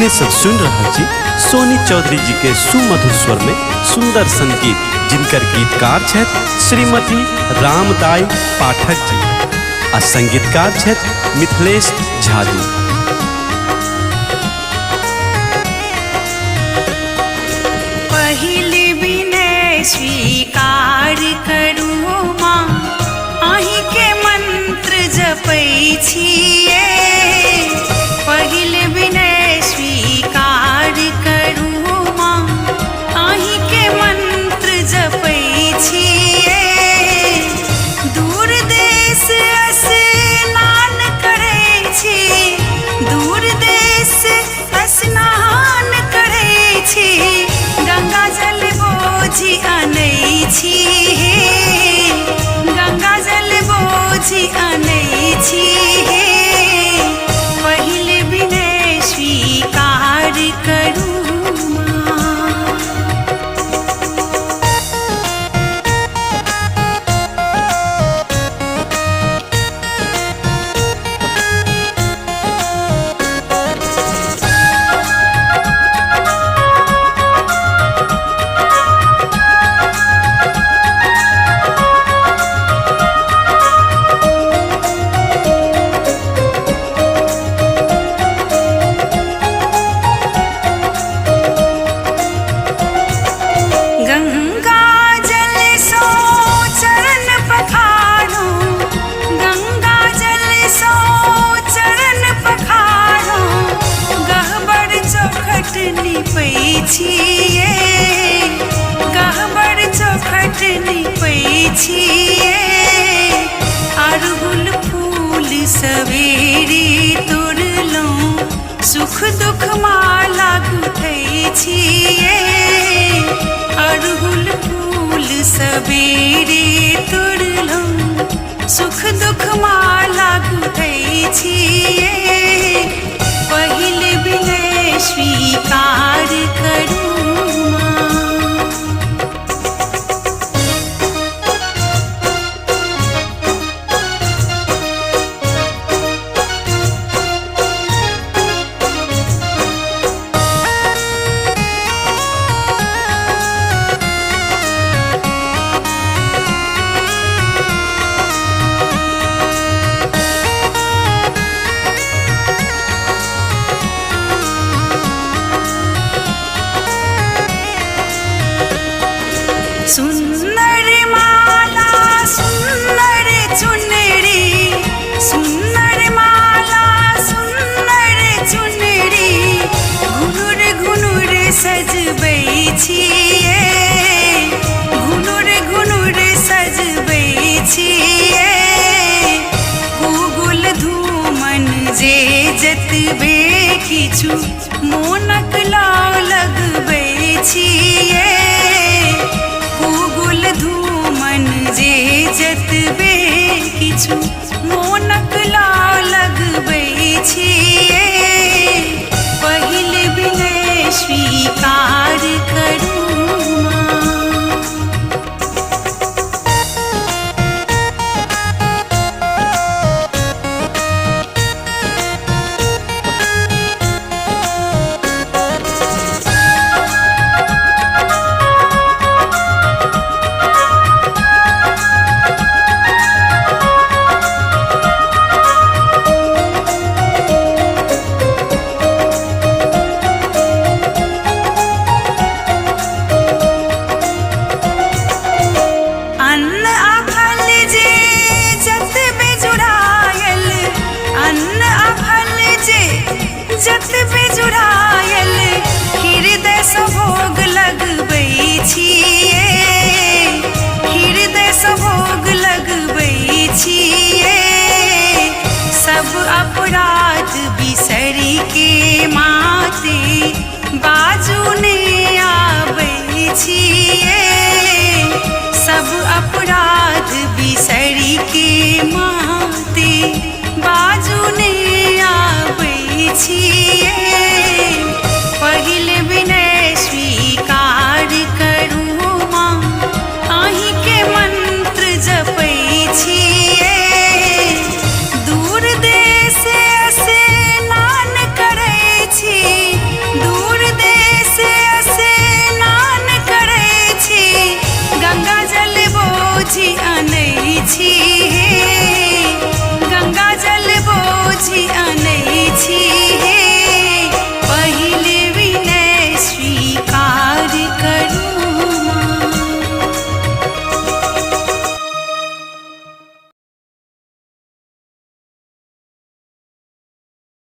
अपने सब सुन रहा जी सोनी चौधरी जी के सुमधुर स्वर में सुंदर संगीत, जिनकर गीतकार छथि श्रीमती रामदाई पाठक जी आ संगीतकार छथि मिथिलेश झा जी। पहिले विनय स्वीकार करू माँ, अहीं के मंत्र जपै छिए। पहिले विनय स्वीकार करू माँ, अहीं के मंत्र जपै छिए। दूर देश स्नान करै छी, दूर देश स्नान करै छी, गंगा जल बोझि आनै छी हे, गंगा जल बोझि आनै छी हे। पहिले विनय स्वीकार करू माँ। गंगा जल सो चरण पखारो, गंगा जल सो चरण पखारो, गहबर चौखट निपै छिए, गहबर चौखट निपै छिए। अड़हुल फूल सवेरे तोड़लहुँ, सुख दुख माला गुथै छिए। अड़हुल फूल सवेरे तोड़लहुँ, सुख दुख माला गुथै छिए। पहिले विनय स्वीकार करू माँ। सुंदर माला सुंदर चुनरी, सुंदर माला सुंदर चुनरी, घुनुर घुनुर सजबै छिए, घुनुर घुनुर सजबै छिए। गुगुल धूमन जे जतबे किछु मोनक लाव लगबै छिए। गुगुल धूमन जे जतबे किछु मोनक लाव लगबै छिए। पहिले विनय स्वीकार करू माँ। अन्न अफल जे जतबे जुड़ायल, अन्न अफल जे जतबे जुड़ायल, हृदय सँ भोग लगबै छिए, हृदय सँ भोग लगबै छिए। सब अपराध बिसरि के माते बाजुने आबै छिए। सब अपराध बिसरि के माते बाजुने आबै छिए। पहिले विनय स्वीकार करू माँ, अहीं के मंत्र जपै छिए। दूर देश स्नान करै छी, जी आनै छी